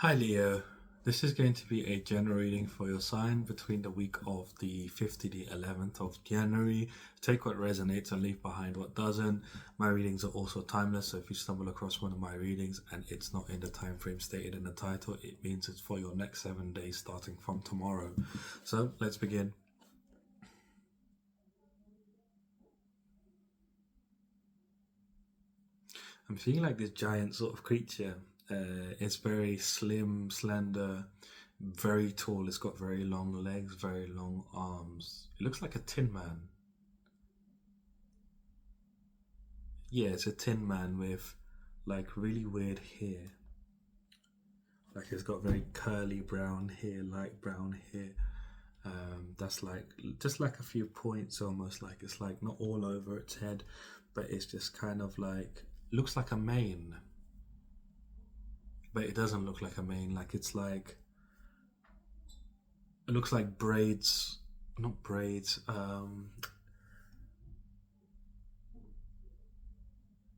Hi Leo, this is going to be a general reading for your sign between the week of the 5th to the 11th of January. Take what resonates and leave behind what doesn't. My readings are also timeless, so if you stumble across one of my readings and it's not in the time frame stated in the title, it means it's for your next 7 days starting from tomorrow. So let's begin. I'm feeling like this giant sort of creature. It's very slim, slender, very tall. It's got very long legs, very long arms. It looks like a tin man. Yeah, it's a tin man with like really weird hair. Like it's got very curly brown hair, light brown hair. That's like just like a few points almost like it's like not all over its head, but it's just kind of like looks like a mane, but it doesn't look like a mane. Like it's like it looks like braids, not braids.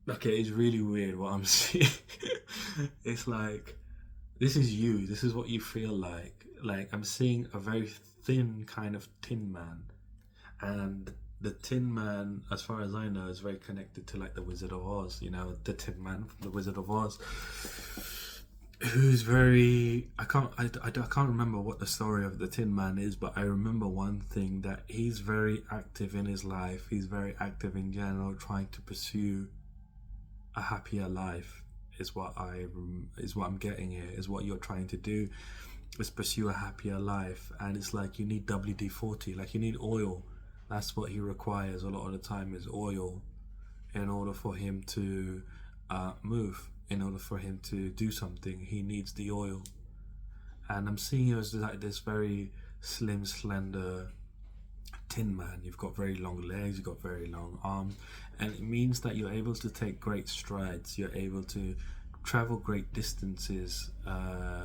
Okay, it's really weird what I'm seeing. It's like this is you. This is what you feel like. Like I'm seeing a very thin kind of tin man, and the Tin Man, as far as I know, is very connected to like the Wizard of Oz. You know, the Tin Man from the Wizard of Oz, who's very. I can't remember what the story of the Tin Man is, but I remember one thing that he's very active in his life. He's very active in general, trying to pursue a happier life. Is what I'm getting here. Is what you're trying to do is pursue a happier life, and it's like you need WD-40, like you need oil. That's what he requires a lot of the time is oil in order for him to move, in order for him to do something. He needs the oil, and I'm seeing you as like this very slim, slender tin man. You've got very long legs, you've got very long arms, and it means that you're able to take great strides. You're able to travel great distances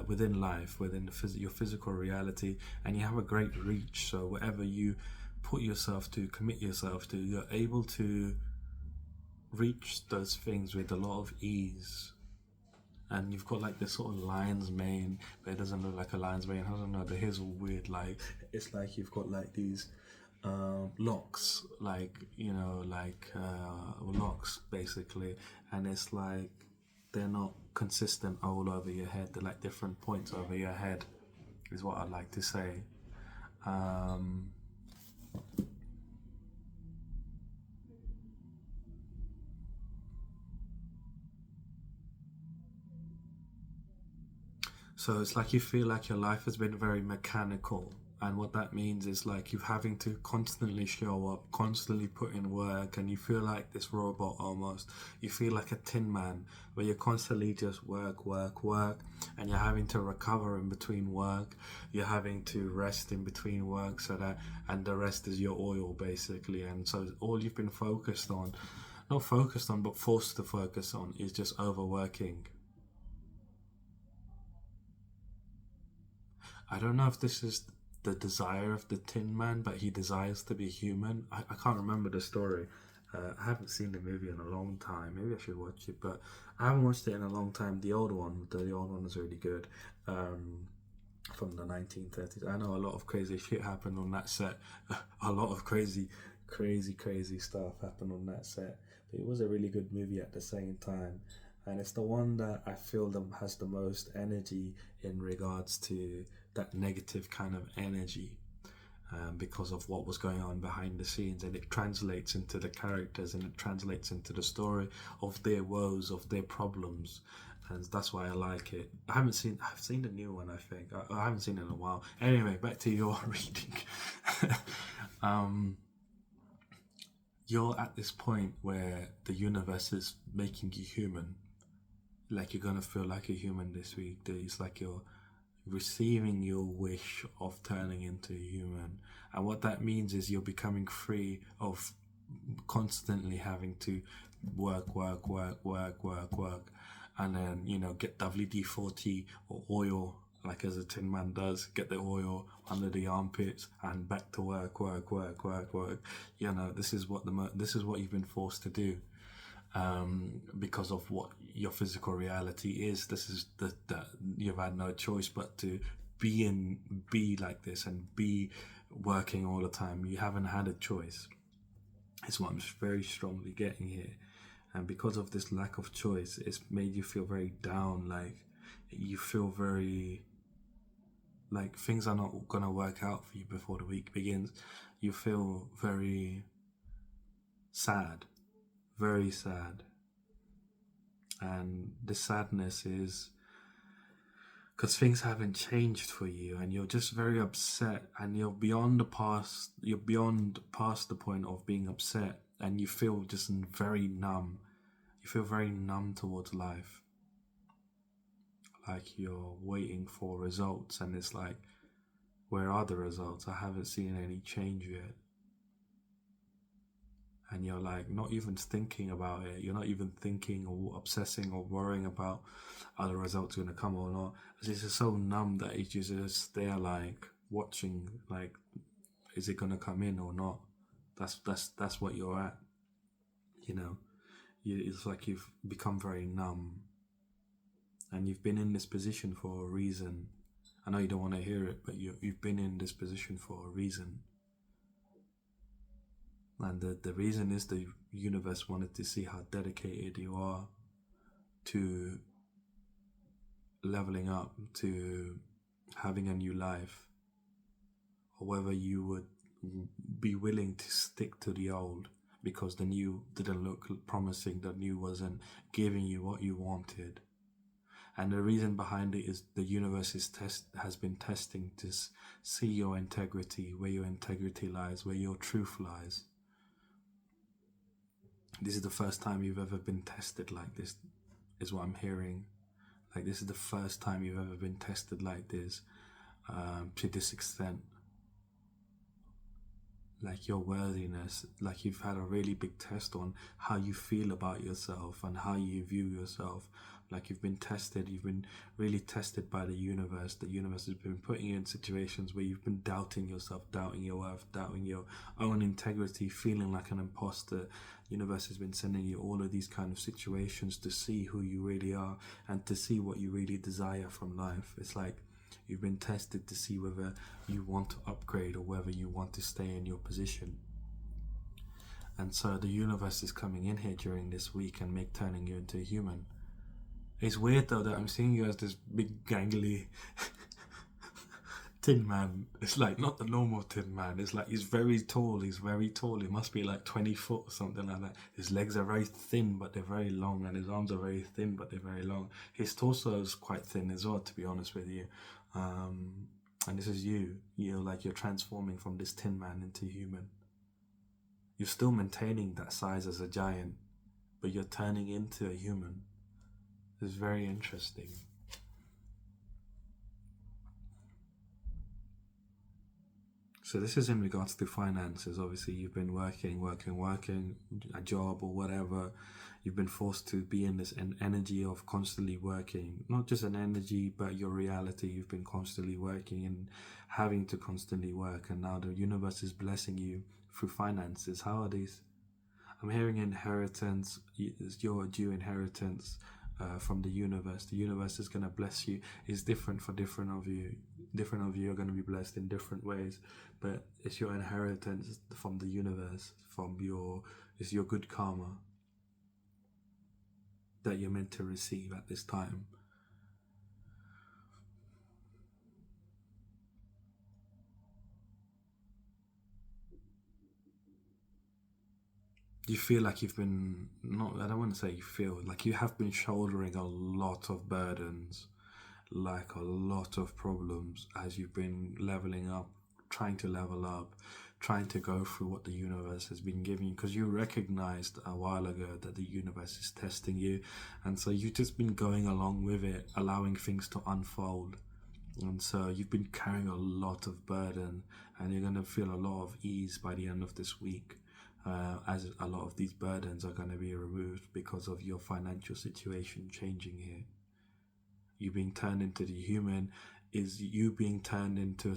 within life, within your physical reality, and you have a great reach. So whatever you put yourself to, commit yourself to, you're able to reach those things with a lot of ease. And you've got like this sort of lion's mane, but it doesn't look like a lion's mane. I don't know. The hair's all weird. Like it's like you've got like these locks, like locks basically, and it's like they're not consistent all over your head. They're like different points over your head, is what I'd like to say. Um, So it's like you feel like your life has been very mechanical. And what that means is like you having to constantly show up, constantly put in work, and you feel like this robot almost. You feel like a tin man where you constantly just work, work, work, and you're having to recover in between work. You're having to rest in between work, so that, and the rest is your oil basically. And so all you've been focused on, not focused on, but forced to focus on, is just overworking. I don't know if this is the desire of the Tin Man, but he desires to be human. I can't remember the story. I haven't seen the movie in a long time. Maybe I should watch it, but I haven't watched it in a long time. The old one was really good. Um, from the 1930s. I know a lot of crazy shit happened on that set. A lot of crazy stuff happened on that set. But it was a really good movie at the same time. And it's the one that I feel them has the most energy in regards to that negative kind of energy, because of what was going on behind the scenes, and it translates into the characters and it translates into the story of their woes, of their problems, and that's why I like it. I've seen the new one. I think I haven't seen it in a while. Anyway, back to your reading. um, you're at this point where the universe is making you human. Like you're gonna feel like a human this week. It's like you're receiving your wish of turning into a human. And what that means is you're becoming free of constantly having to work, and then, get WD-40 or oil, like as a tin man does, get the oil under the armpits and back to work. This is what you've been forced to do, because of what your physical reality is. This is the you've had no choice but to be like this and be working all the time. You haven't had a choice. It's what I'm very strongly getting here. And because of this lack of choice, it's made you feel very down. Like you feel very like things are not gonna work out for you before the week begins. You feel very sad, very sad. And the sadness is because things haven't changed for you, and you're just very upset, and you're beyond the past, you're beyond past the point of being upset, and you feel just very numb. You feel very numb towards life, like you're waiting for results, and it's like, where are the results? I haven't seen any change yet. And you're like not even thinking about it. You're not even thinking or obsessing or worrying about are the results going to come or not. It's just so numb that it's just there, like watching, like is it going to come in or not? That's what you're at. You know, it's like you've become very numb, and you've been in this position for a reason. I know you don't want to hear it, but you've been in this position for a reason. And the reason is the universe wanted to see how dedicated you are to leveling up, to having a new life, or whether you would be willing to stick to the old because the new didn't look promising, the new wasn't giving you what you wanted. And the reason behind it is the universe has been testing to see your integrity, where your integrity lies, where your truth lies. This is the first time you've ever been tested like this, is what I'm hearing. Like this is the first time you've ever been tested like this, to this extent. Like your worthiness, like you've had a really big test on how you feel about yourself and how you view yourself. Like you've been tested, you've been really tested by the universe. The universe has been putting you in situations where you've been doubting yourself, doubting your worth, doubting your own integrity, feeling like an imposter. The universe has been sending you all of these kind of situations to see who you really are and to see what you really desire from life. It's like you've been tested to see whether you want to upgrade or whether you want to stay in your position. And so the universe is coming in here during this week and turning you into a human. It's weird though that I'm seeing you as this big gangly tin man. It's like not the normal tin man. It's like he's very tall. He's very tall. He must be like 20 foot or something like that. His legs are very thin, but they're very long, and his arms are very thin, but they're very long. His torso is quite thin as well, to be honest with you. And this is you. You're transforming from this tin man into human. You're still maintaining that size as a giant, but you're turning into a human. It's very interesting. So this is in regards to finances. Obviously, you've been working, a job or whatever. You've been forced to be in this energy of constantly working. Not just an energy, but your reality. You've been constantly working and having to constantly work. And now the universe is blessing you through finances. How are these? I'm hearing inheritance. You're due inheritance from the universe. The universe is going to bless you. It's different for different of you. Different of you are going to be blessed in different ways, but it's your inheritance from the universe, it's your good karma that you're meant to receive at this time. You feel like you've been, not, I don't want to say you feel, like you have been shouldering a lot of burdens, like a lot of problems as you've been leveling up, trying to level up, trying to go through what the universe has been giving you, because you recognized a while ago that the universe is testing you, and so you've just been going along with it, allowing things to unfold. And so you've been carrying a lot of burden, and you're going to feel a lot of ease by the end of this week, as a lot of these burdens are going to be removed because of your financial situation changing here. You being turned into the human is you being turned into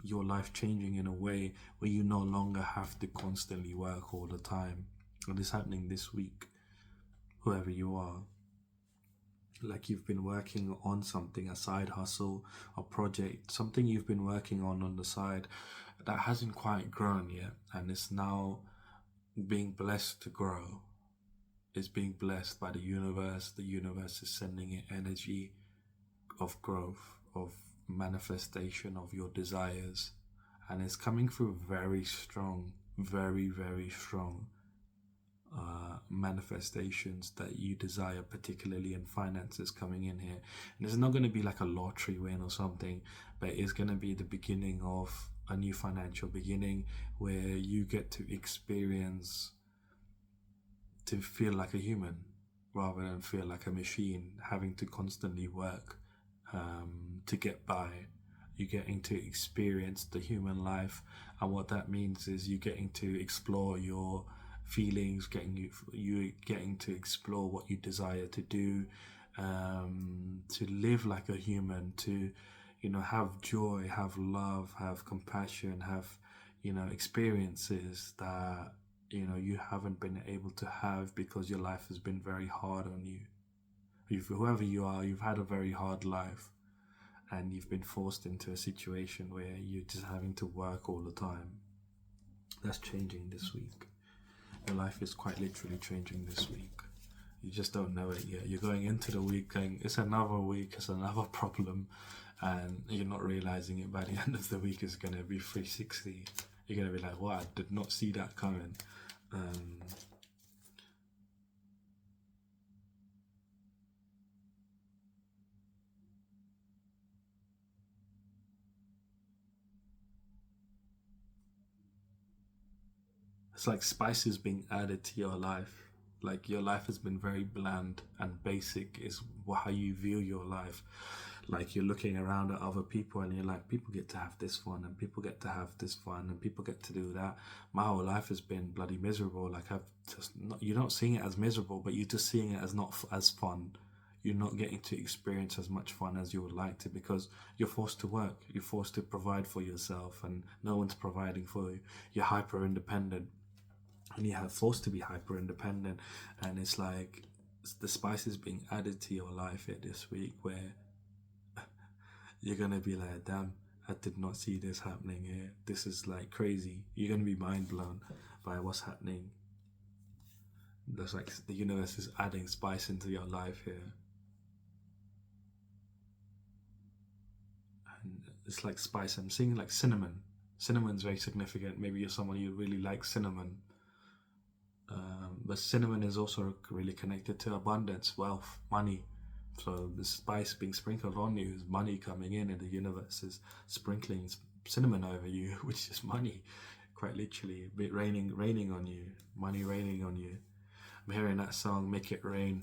your life changing in a way where you no longer have to constantly work all the time. And this happening this week, whoever you are. like you've been working on something, a side hustle, a project, something you've been working on the side that hasn't quite grown yet, and it's now being blessed to grow. Is being blessed by the universe. The universe is sending it energy of growth, of manifestation of your desires, and it's coming through very strong, very, very strong manifestations that you desire, particularly in finances coming in here. And it's not going to be like a lottery win or something, but it's going to be the beginning of a new financial beginning where you get to experience to feel like a human rather than feel like a machine having to constantly work to get by. You're getting to experience the human life, and what that means is you're getting to explore your feelings, you getting to explore what you desire to do, to live like a human, to have joy, have love, have compassion, have experiences that you haven't been able to have because your life has been very hard on you. Whoever you are, you've had a very hard life, and you've been forced into a situation where you're just having to work all the time. That's changing this week. Your life is quite literally changing this week. You just don't know it yet. You're going into the week going, it's another week, it's another problem, and you're not realizing it. By the end of the week, it's going to be 360. You're going to be like, wow, I did not see that coming. It's like spices being added to your life. Like your life has been very bland and basic, is how you view your life. Like you're looking around at other people and you're like, people get to have this fun and people get to have this fun and people get to do that. My whole life has been bloody miserable. Like I've just not, you're not seeing it as miserable, but you're just seeing it as not as fun. You're not getting to experience as much fun as you would like to because you're forced to work. You're forced to provide for yourself and no one's providing for you. You're hyper independent and you have forced to be hyper independent, and it's like the spices being added to your life here this week where you're gonna be like, damn, I did not see this happening here. This is like crazy. You're gonna be mind blown by what's happening. There's like the universe is adding spice into your life here, and it's like spice. I'm seeing like cinnamon. Cinnamon's very significant. Maybe you're someone you really like cinnamon. But cinnamon is also really connected to abundance, wealth, money. So the spice being sprinkled on you is money coming in, and the universe is sprinkling cinnamon over you, which is money, quite literally. A bit raining on you, money raining on you. I'm hearing that song, "Make It Rain."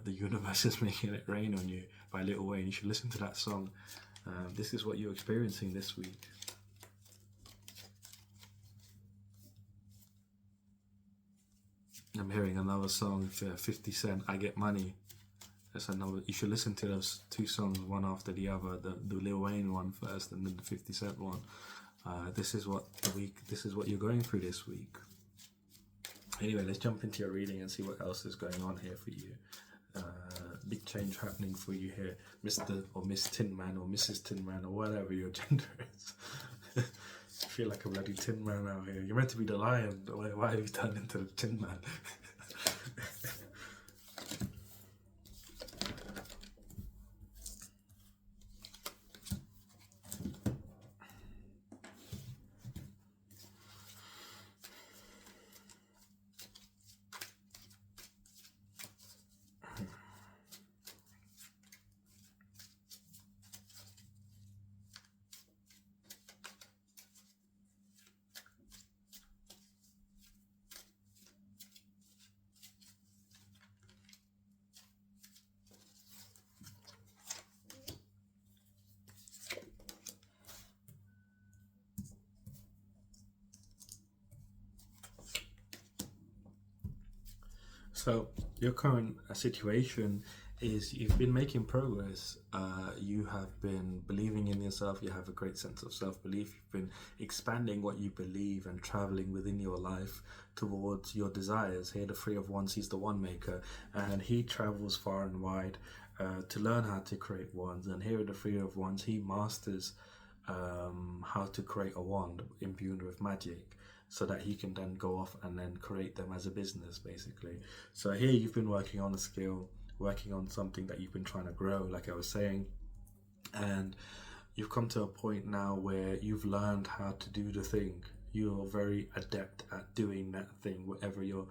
The universe is making it rain on you by Lil Wayne. You should listen to that song. This is what you're experiencing this week. I'm hearing another song, 50 Cent, "I Get Money." That's another. You should listen to those two songs one after the other. The Lil Wayne one first, and then the 50 Cent one. This is what you're going through this week. Anyway, let's jump into your reading and see what else is going on here for you. Big change happening for you here, Mr. or Miss Tinman or Mrs. Tinman or whatever your gender is. I feel like a bloody Tin Man out here. You're meant to be the lion. Why have you turned into the Tin Man? So your current situation is you've been making progress. You have been believing in yourself. You have a great sense of self-belief. You've been expanding what you believe and traveling within your life towards your desires. Here, the Three of Wands, he's the one maker, and he travels far and wide. to learn how to create wands. And here in the Three of Wands, he masters how to create a wand imbued with magic, so that he can then go off and then create them as a business, basically. So here you've been working on a skill, working on something that you've been trying to grow, like I was saying, and you've come to a point now where you've learned how to do the thing. You're very adept at doing that thing, whatever your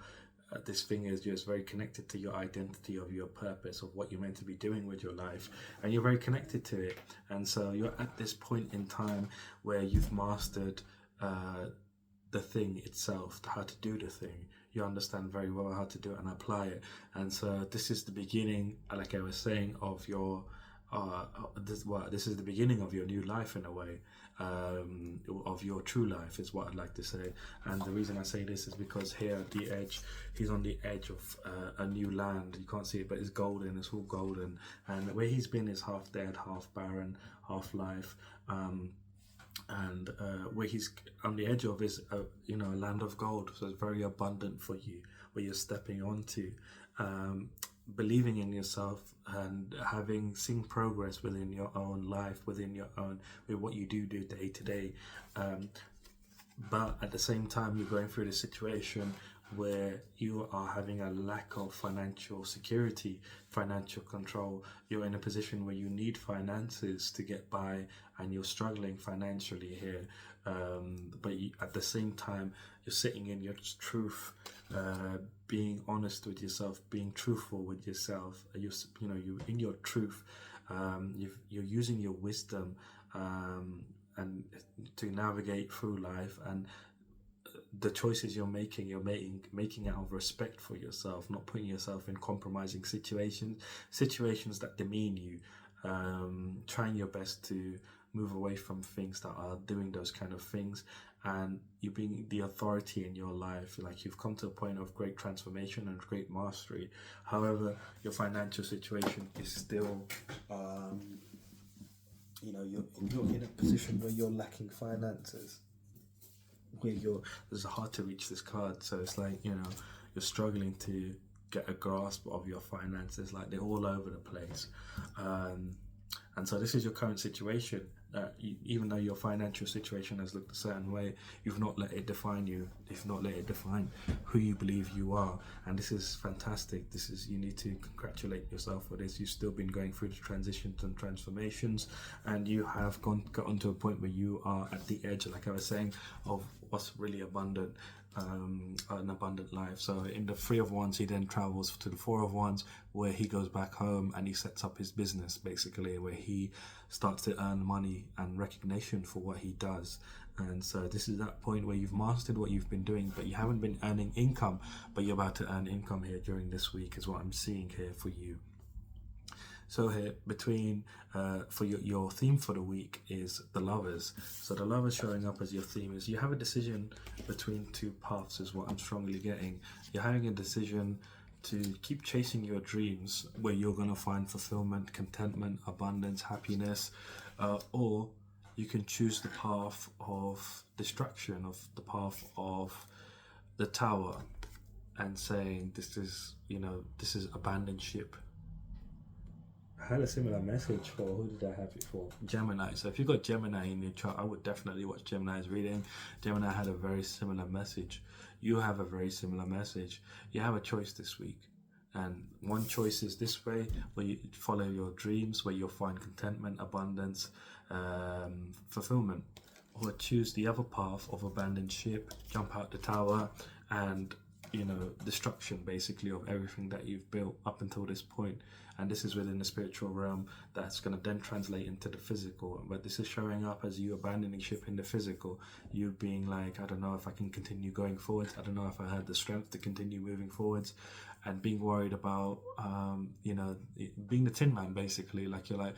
this thing is. Just very connected to your identity, of your purpose, of what you're meant to be doing with your life, and you're very connected to it. And so you're at this point in time where you've mastered the thing itself, how to do the thing. You understand very well how to do it and apply it. And so this is the beginning, like I was saying, of your this is the beginning of your new life, in a way, of your true life, is what I'd like to say. And the reason I say this is because here at the edge, he's on the edge of a new land. You can't see it, but it's golden. It's all golden, and where he's been is half dead, half barren, half life. And where he's on the edge of is a land of gold. So it's very abundant for you, where you're stepping onto, believing in yourself and having seen progress within your own life, within your own, with what you do day to day. But at the same time, you're going through this situation where you are having a lack of financial security, financial control. You're in a position where you need finances to get by, and you're struggling financially here. But at the same time, you're sitting in your truth, being honest with yourself, being truthful with yourself. You're in your truth. You're using your wisdom and to navigate through life, and the choices you're making it out of respect for yourself, not putting yourself in compromising situations that demean you, trying your best to move away from things that are doing those kind of things, and you being the authority in your life. Like, you've come to a point of great transformation and great mastery. However, your financial situation is still you're in a position where you're lacking finances, where it's hard to reach this card. So it's like, you're struggling to get a grasp of your finances. Like, they're all over the place. And so this is your current situation. Even though your financial situation has looked a certain way, you've not let it define you. You've not let it define who you believe you are. And this is fantastic. You need to congratulate yourself for this. You've still been going through the transitions and transformations, and you have gotten to a point where you are at the edge, like I was saying, of what's really abundant. An abundant life. So in the Three of Wands, he then travels to the Four of Wands, where he goes back home and he sets up his business, basically, where he starts to earn money and recognition for what he does. And so this is that point where you've mastered what you've been doing, but you haven't been earning income, but you're about to earn income here during this week, is what I'm seeing here for you. So here, between for your theme for the week is the Lovers. So the Lovers showing up as your theme is you have a decision between two paths, is what I'm strongly getting. You're having a decision to keep chasing your dreams, where you're going to find fulfillment, contentment, abundance, happiness, or you can choose the path of distraction, of the path of the Tower, and saying this is abandoned ship. I had a similar message for, who did I have it for? Gemini. So if you've got Gemini in your chart, I would definitely watch Gemini's reading. Gemini had a very similar message. You have a very similar message. You have a choice this week. And one choice is this way, where you follow your dreams, where you'll find contentment, abundance, fulfillment. Or choose the other path of abandoned ship, jump out the tower, and destruction, basically, of everything that you've built up until this point. And this is within the spiritual realm, that's going to then translate into the physical. But this is showing up as you abandoning ship in the physical. You being like, I don't know if I can continue going forwards. I don't know if I had the strength to continue moving forwards. And being worried about, being the Tin Man, basically. Like, you're like,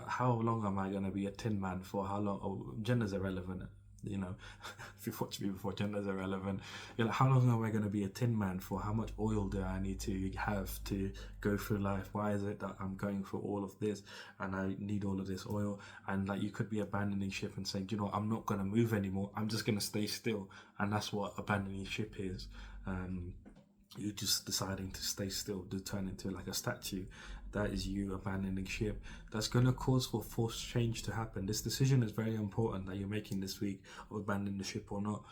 how long am I going to be a Tin Man for? How long? Oh, gender's irrelevant. If you've watched me before, gender's irrelevant. You're like, how long am I going to be a Tin Man for? How much oil do I need to have to go through life? Why is it that I'm going through all of this and I need all of this oil? And like, you could be abandoning ship and saying, I'm not going to move anymore. I'm just going to stay still. And that's what abandoning ship is. You're just deciding to stay still, to turn into like a statue. that is you abandoning ship. That's going to cause for forced change to happen. This decision is very important that you're making this week of abandoning the ship or not.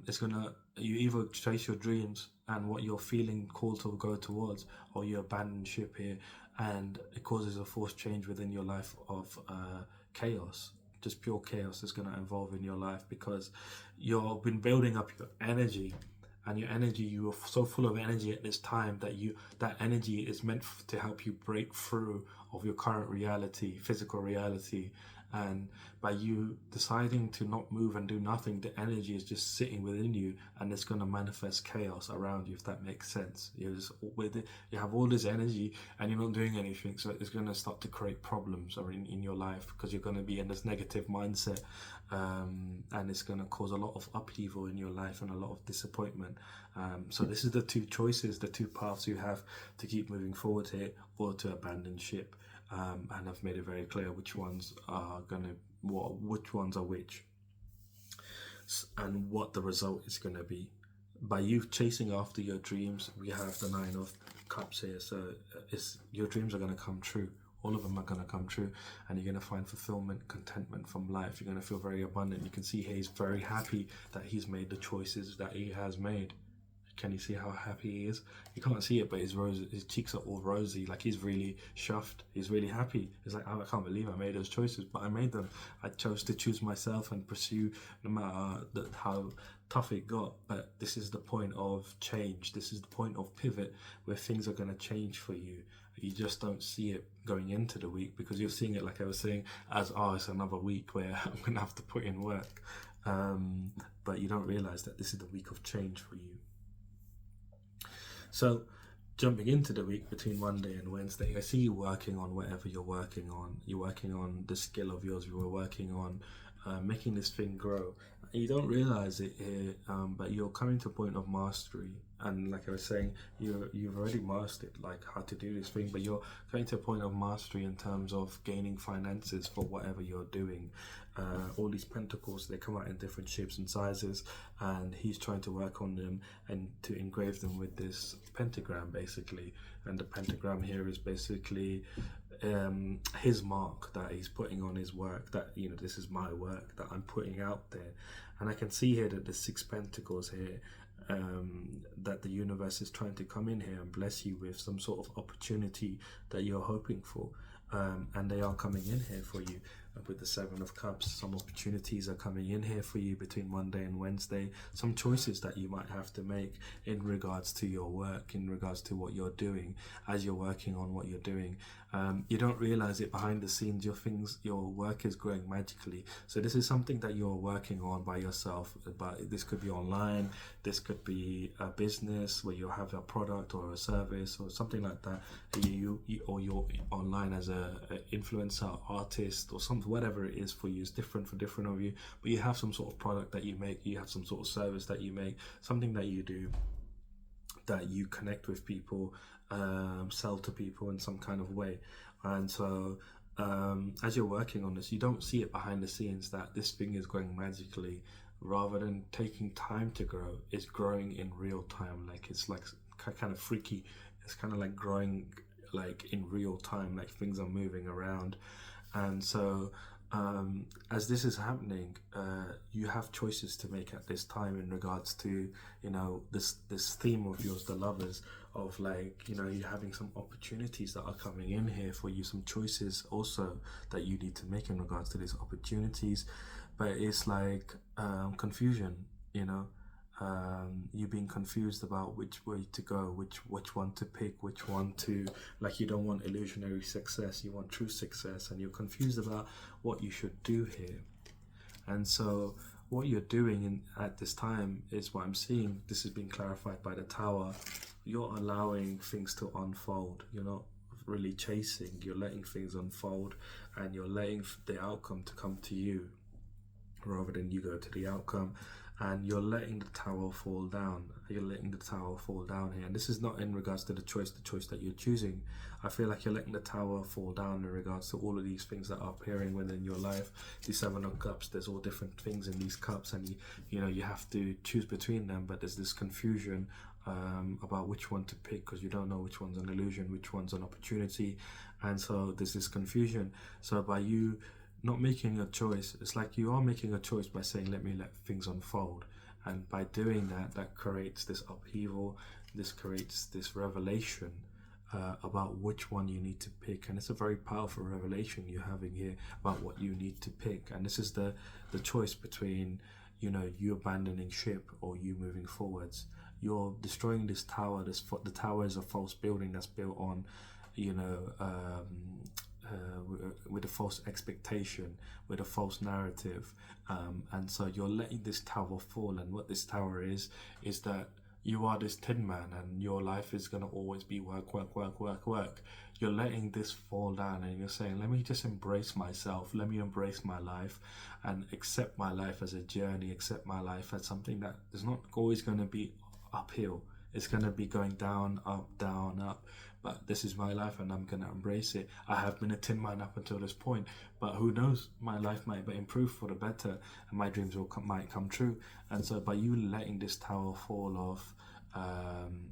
It's gonna, you either chase your dreams and what you're feeling called to go towards, or you abandon ship here, and it causes a forced change within your life of chaos. Just pure chaos is going to evolve in your life, because you've been building up your energy, and your energy, you are so full of energy at this time that that energy is meant to help you break through of your current reality, physical reality. And by you deciding to not move and do nothing, the energy is just sitting within you, and it's going to manifest chaos around you, if that makes sense. You have all this energy and you're not doing anything, so it's going to start to create problems in your life, because you're going to be in this negative mindset, and it's going to cause a lot of upheaval in your life and a lot of disappointment. So this is the two choices, the two paths you have to keep moving forward here, or to abandon ship. And I've made it very clear which ones are which ones are which, and what the result is gonna be. By you chasing after your dreams, we have the 9 of Cups here. So your dreams are gonna come true. All of them are gonna come true, and you're gonna find fulfillment, contentment from life. You're gonna feel very abundant. You can see he's very happy that he's made the choices that he has made. Can you see how happy he is? You can't see it, but his cheeks are all rosy. Like, he's really chuffed. He's really happy. He's like, oh, I can't believe I made those choices, but I made them. I chose to choose myself and pursue, no matter how tough it got. But this is the point of change. This is the point of pivot, where things are going to change for you. You just don't see it going into the week, because you're seeing it, like I was saying, as, oh, it's another week where I'm going to have to put in work. But you don't realize that this is the week of change for you. So, jumping into the week between Monday and Wednesday, I see you working on whatever you're working on. You're working on the skill of yours. You were working on making this thing grow. You don't realize it here, but you're coming to a point of mastery. And like I was saying, you've already mastered like how to do this thing, but you're coming to a point of mastery in terms of gaining finances for whatever you're doing. All these pentacles, they come out in different shapes and sizes, and he's trying to work on them and to engrave them with this pentagram, basically. And the pentagram here is basically his mark that he's putting on his work, that, you know, this is my work that I'm putting out there. And I can see here that the 6 pentacles here, that the universe is trying to come in here and bless you with some sort of opportunity that you're hoping for, and they are coming in here for you. With the 7 of Cups, some opportunities are coming in here for you between Monday and Wednesday. Some choices that you might have to make in regards to your work, in regards to what you're doing, as you're working on what you're doing. You don't realize it behind the scenes. Your work is growing magically. So this is something that you're working on by yourself. But this could be online. This could be a business where you have a product or a service or something like that. Or you're online as a influencer, artist, or something. Whatever it is for you is different for different of you. But you have some sort of product that you make. You have some sort of service that you make. Something that you do, that you connect with people, sell to people in some kind of way. And so as you're working on this, you don't see it behind the scenes that this thing is growing magically. Rather than taking time to grow, it's growing in real time. Like, it's like kind of freaky. It's kind of like growing like in real time, like things are moving around. And so as this is happening, you have choices to make at this time in regards to, you know, this theme of yours, the Lovers, of like, you know, you're having some opportunities that are coming in here for you, some choices also that you need to make in regards to these opportunities. But it's like confusion, you know. You being confused about which way to go, which one to pick, which one to, like, you don't want illusionary success, you want true success, and you're confused about what you should do here. And so what you're doing at this time is what I'm seeing. This has been clarified by the Tower. You're allowing things to unfold. You're not really chasing, you're letting things unfold, and you're letting the outcome to come to you rather than you go to the outcome. And you're letting the tower fall down. You're letting the tower fall down here. And this is not in regards to the choice that you're choosing. I feel like you're letting the tower fall down in regards to all of these things that are appearing within your life. The 7 of Cups, there's all different things in these cups, and you know, you have to choose between them, but there's this confusion about which one to pick, because you don't know which one's an illusion, which one's an opportunity, and so there's this confusion. So by you not making a choice, it's like you are making a choice by saying, let me let things unfold. And by doing that, that creates this upheaval, this creates this revelation about which one you need to pick. And it's a very powerful revelation you're having here about what you need to pick. And this is the choice between, you abandoning ship or you moving forwards. You're destroying this tower. The tower is a false building that's built on, you know, with a false expectation, with a false narrative, and so you're letting this tower fall. And what this tower is that you are this tin man, and your life is gonna always be work, work, work, work, work. You're letting this fall down, and you're saying, "Let me just embrace myself. Let me embrace my life, and accept my life as a journey. Accept my life as something that is not always going to be uphill. It's going to be going down, up. But this is my life, and I'm going to embrace it. I have been a tin man up until this point, but who knows? My life might improve for the better, and my dreams might come true. And so, by you letting this tower fall off,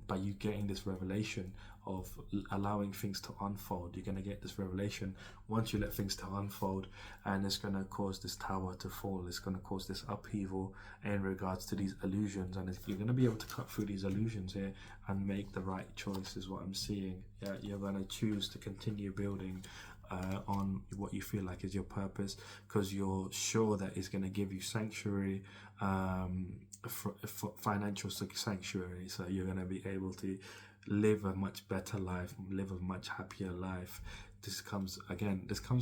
by you getting this revelation of allowing things to unfold, you're going to get this revelation once you let things to unfold, and it's going to cause this tower to fall. It's going to cause this upheaval in regards to these illusions, and you're going to be able to cut through these illusions here and make the right choice, is what I'm seeing. Yeah, you're going to choose to continue building on what you feel like is your purpose, because you're sure that it's going to give you sanctuary, financial sanctuary. So you're going to be able to live a much better life, live a much happier life. This comes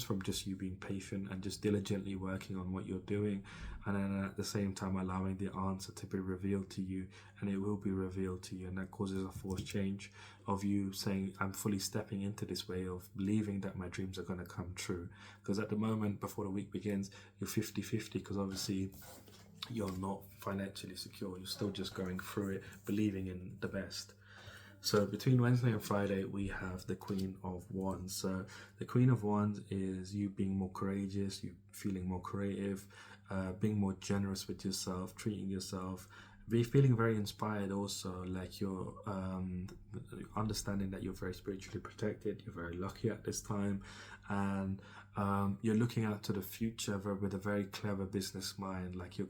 from just you being patient and just diligently working on what you're doing, and then at the same time allowing the answer to be revealed to you, and it will be revealed to you, and that causes a forced change of you saying, I'm fully stepping into this way of believing that my dreams are going to come true. Because at the moment, before the week begins, you're 50-50, because obviously you're not financially secure. You're still just going through it, believing in the best. So between Wednesday and Friday, we have the Queen of Wands. So the Queen of Wands is you being more courageous, you feeling more creative, being more generous with yourself, treating yourself, be feeling very inspired also, like you're understanding that you're very spiritually protected, you're very lucky at this time, and you're looking out to the future with a very clever business mind, like you're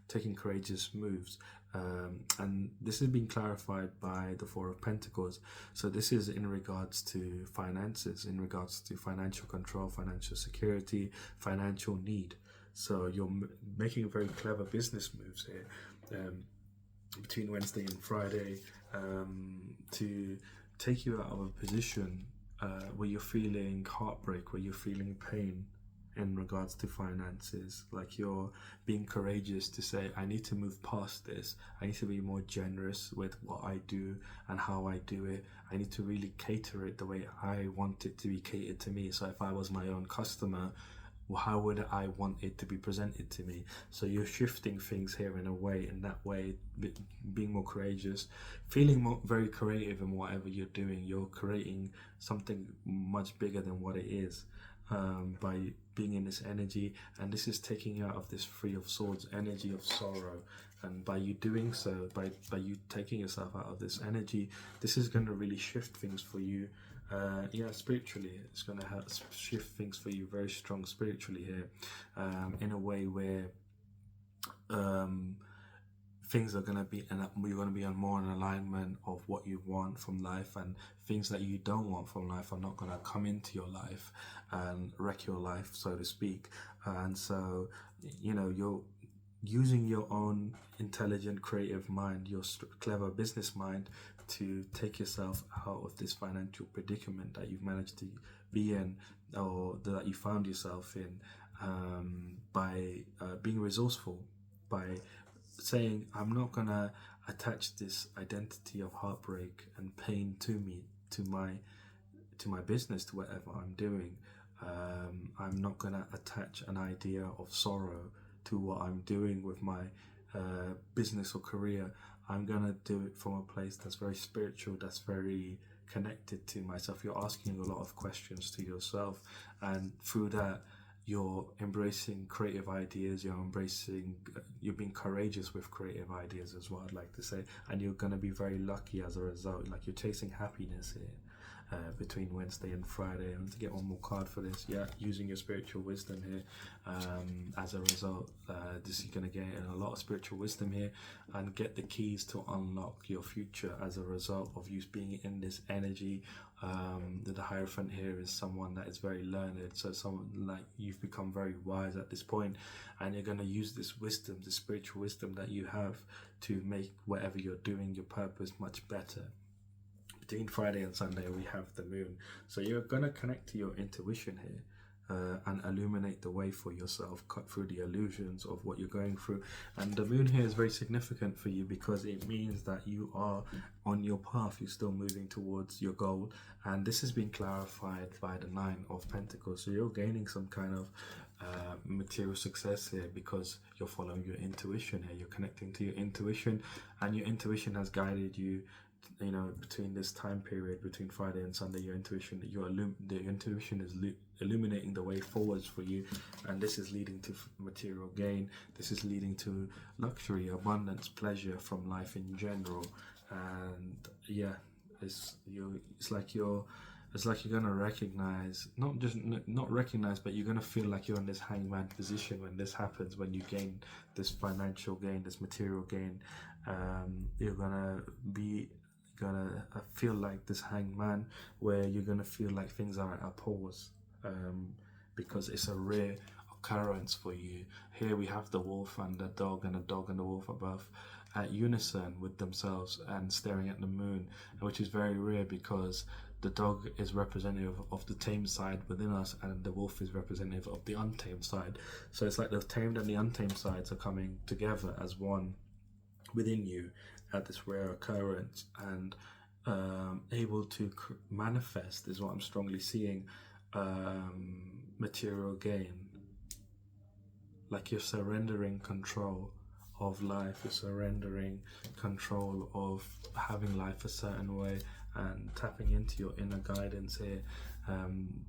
taking courageous moves. And this has been clarified by the Four of Pentacles. So this is in regards to finances, in regards to financial control, financial security, financial need. So you're making very clever business moves here between Wednesday and Friday to take you out of a position where you're feeling heartbreak, where you're feeling pain in regards to finances. Like you're being courageous to say, I need to move past this. I need to be more generous with what I do and how I do it. I need to really cater it the way I want it to be catered to me. So if I was my own customer, how would I want it to be presented to me? So you're shifting things here in that way, being more courageous, feeling very creative in whatever you're doing. You're creating something much bigger than what it is. By being in this energy, and this is taking you out of this Three of Swords energy of sorrow, and by you doing so, by you taking yourself out of this energy, this is going to really shift things for you. Spiritually, it's going to shift things for you very strong spiritually here, in a way where things are going to be, and you're going to be on more in alignment of what you want from life, and things that you don't want from life are not going to come into your life and wreck your life, so to speak. And so, you're using your own intelligent, creative mind, your clever business mind, to take yourself out of this financial predicament that you've managed to be in, or that you found yourself in, by being resourceful, by saying, I'm not gonna attach this identity of heartbreak and pain to me, to my business, to whatever I'm doing. I'm not gonna attach an idea of sorrow to what I'm doing with my business or career. I'm gonna do it from a place that's very spiritual, that's very connected to myself. You're asking a lot of questions to yourself, and through that, you're embracing creative ideas, you're being courageous with creative ideas as well, I'd like to say, and you're going to be very lucky as a result. Like, you're chasing happiness here. Between Wednesday and Friday, and to get one more card for this, yeah, using your spiritual wisdom here. As a result, this is going to get a lot of spiritual wisdom here and get the keys to unlock your future as a result of you being in this energy. The Hierophant here is someone that is very learned, so someone like you've become very wise at this point, and you're going to use this wisdom, this spiritual wisdom that you have, to make whatever you're doing, your purpose, much better. Between Friday and Sunday, we have the moon, so you're going to connect to your intuition here. And illuminate the way for yourself, cut through the illusions of what you're going through. And the moon here is very significant for you because it means that you are on your path, you're still moving towards your goal, and this has been clarified by the Nine of Pentacles. So you're gaining some kind of material success here because you're following your intuition here. You're connecting to your intuition, and your intuition has guided you, you know, between this time period between Friday and Sunday. Your intuition, the intuition is illuminating the way forwards for you, and this is leading to material gain. This is leading to luxury, abundance, pleasure from life in general. And yeah, it's like you're gonna recognize, not recognize, but you're gonna feel like you're in this hangman position when this happens, when you gain this financial gain, this material gain. You're gonna feel like this hangman, where you're gonna feel like things are at a pause, because it's a rare occurrence for you. Here we have the wolf and the dog, and the dog and the wolf are both at unison with themselves and staring at the moon, which is very rare because the dog is representative of the tamed side within us, and the wolf is representative of the untamed side. So it's like the tamed and the untamed sides are coming together as one within you at this rare occurrence, and able to manifest, is what I'm strongly seeing, material gain. Like you're surrendering control of life, you're surrendering control of having life a certain way, and tapping into your inner guidance here,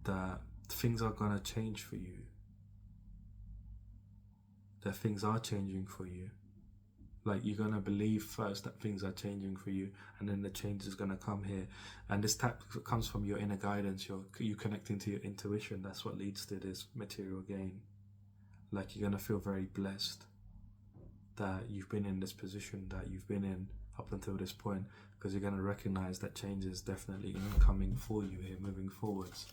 that things are going to change for you, that things are changing for you. Like, you're going to believe first that things are changing for you, and then the change is going to come here. And this tap comes from your inner guidance, you connecting to your intuition. That's what leads to this material gain. Like, you're going to feel very blessed that you've been in this position that you've been in up until this point, because you're going to recognize that change is definitely incoming for you here moving forwards.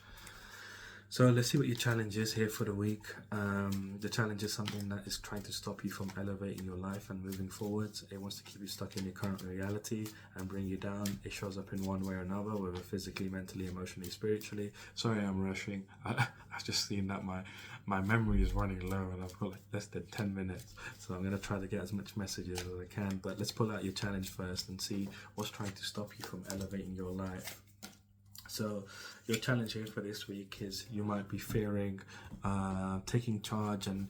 So let's see what your challenge is here for the week. The challenge is something that is trying to stop you from elevating your life and moving forwards. It wants to keep you stuck in your current reality and bring you down. It shows up in one way or another, whether physically, mentally, emotionally, spiritually. Sorry, I'm rushing. I've just seen that my memory is running low, and I've got like less than 10 minutes. So I'm going to try to get as much messages as I can. But let's pull out your challenge first and see what's trying to stop you from elevating your life. So your challenge here for this week is you might be fearing taking charge, and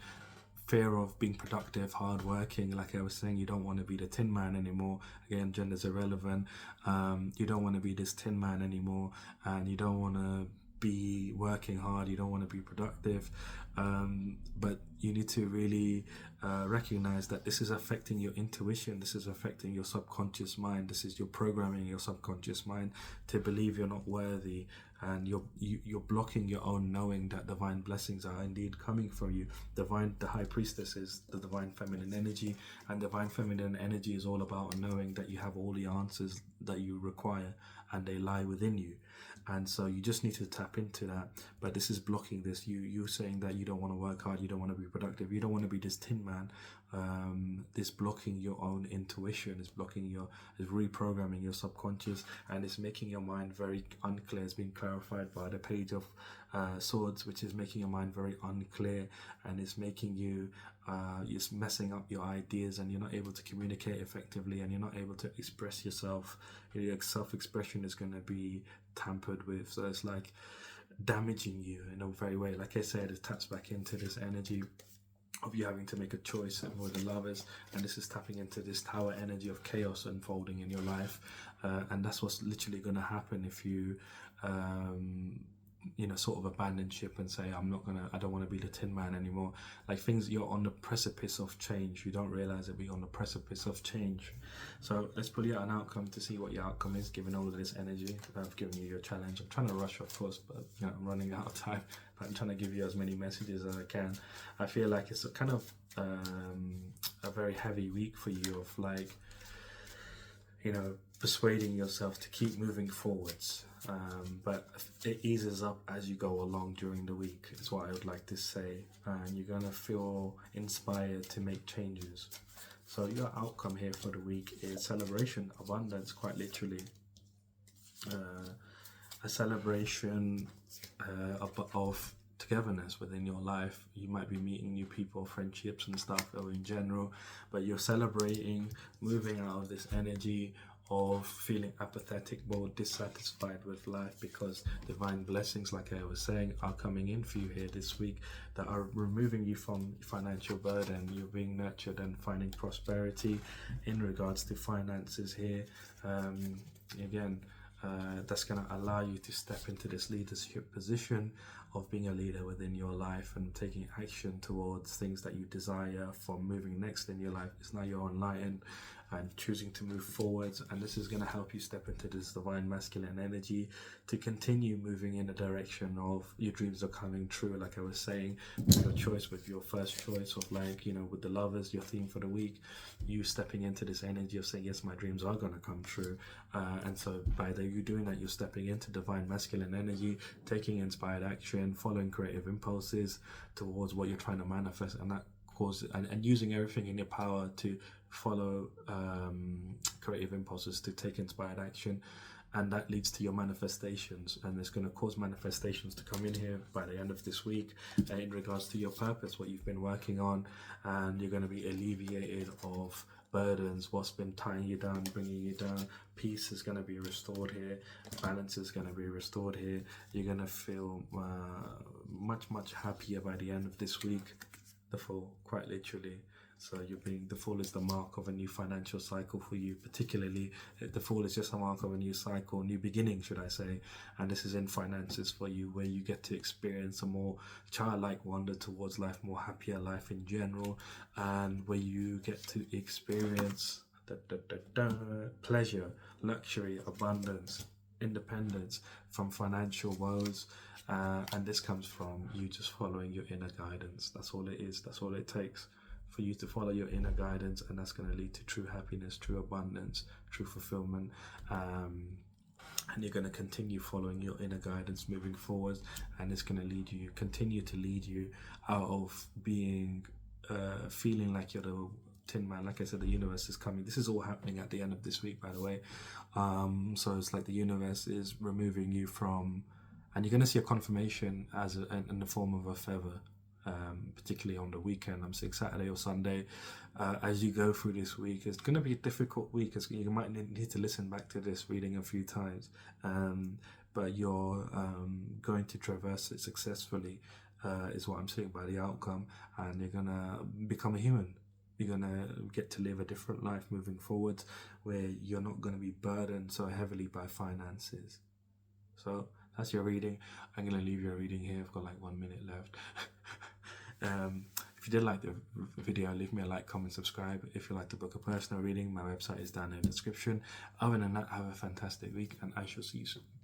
fear of being productive, hardworking. Like I was saying, you don't want to be the tin man anymore. Again, gender's irrelevant. You don't want to be this tin man anymore, and you don't want to be working hard, you don't want to be productive, but you need to really recognize that this is affecting your intuition, this is affecting your subconscious mind, this is your programming your subconscious mind to believe you're not worthy, and you're blocking your own knowing that divine blessings are indeed coming from you. The High Priestess is the divine feminine energy, and divine feminine energy is all about knowing that you have all the answers that you require, and they lie within you. And so you just need to tap into that. But this is blocking this. You saying that you don't want to work hard, you don't want to be productive, you don't want to be this tin man. This blocking your own intuition, is reprogramming your subconscious, and it's making your mind very unclear. It's been clarified by the Page of Swords, which is making your mind very unclear, and it's making you it's messing up your ideas, and you're not able to communicate effectively, and you're not able to express yourself. Your self-expression is going to be tampered with, so it's like damaging you in a very way. Like I said, it taps back into this energy of you having to make a choice with the Lovers, and this is tapping into this Tower energy of chaos unfolding in your life, and that's what's literally going to happen if you sort of abandon ship and say, I don't want to be the Tin Man anymore. Like things, you're on the precipice of change. You don't realize that we're on the precipice of change. So let's pull you out an outcome to see what your outcome is, given all of this energy. I've given you your challenge. I'm trying to rush, of course, but I'm running out of time. But I'm trying to give you as many messages as I can. I feel like it's a kind of a very heavy week for you of like, persuading yourself to keep moving forwards. But it eases up as you go along during the week, is what I would like to say. And you're going to feel inspired to make changes. So your outcome here for the week is celebration, abundance, quite literally. A celebration of togetherness within your life. You might be meeting new people, friendships and stuff, or in general, but you're celebrating moving out of this energy of feeling apathetic or dissatisfied with life, because divine blessings, like I was saying, are coming in for you here this week that are removing you from financial burden. You're being nurtured and finding prosperity in regards to finances here. That's going to allow you to step into this leadership position of being a leader within your life and taking action towards things that you desire from moving next in your life. It's now you're enlightened and choosing to move forwards, and this is going to help you step into this divine masculine energy to continue moving in the direction of your dreams are coming true. Like I was saying, with your choice, with your first choice of with the lovers, your theme for the week, you stepping into this energy of saying, yes, my dreams are going to come true. And so by you doing that, you're stepping into divine masculine energy, taking inspired action, following creative impulses towards what you're trying to manifest, and that and using everything in your power to follow creative impulses, to take inspired action, and that leads to your manifestations, and it's going to cause manifestations to come in here by the end of this week in regards to your purpose, what you've been working on, and you're going to be alleviated of burdens, what's been tying you down, bringing you down. Peace is going to be restored here, balance is going to be restored here. You're going to feel much happier by the end of this week. The Fool, quite literally. So the Fool is the mark of a new financial cycle for you. Particularly, the Fool is just a mark of a new cycle, new beginning, should I say. And this is in finances for you, where you get to experience a more childlike wonder towards life, more happier life in general, and where you get to experience pleasure, luxury, abundance, independence from financial woes. And this comes from you just following your inner guidance. That's all it is. That's all it takes for you to follow your inner guidance, and that's going to lead to true happiness, true abundance, true fulfillment. And you're going to continue following your inner guidance moving forward, and it's going to continue to lead you out of being feeling like you're the Tin Man. Like I said, the universe is coming. This is all happening at the end of this week, by the way. So it's like the universe is removing you from, and you're going to see a confirmation in the form of a feather, particularly on the weekend. I'm saying Saturday or Sunday. As you go through this week, it's going to be a difficult week. You might need to listen back to this reading a few times, but you're going to traverse it successfully, is what I'm saying by the outcome, and you're going to become a human. You're going to get to live a different life moving forward, where you're not going to be burdened so heavily by finances. So that's your reading. I'm going to leave your reading here. I've got like 1 minute left. If you did like the video, leave me a like, comment, subscribe. If you like to book a personal reading, my website is down in the description. Other than that, have a fantastic week, and I shall see you soon.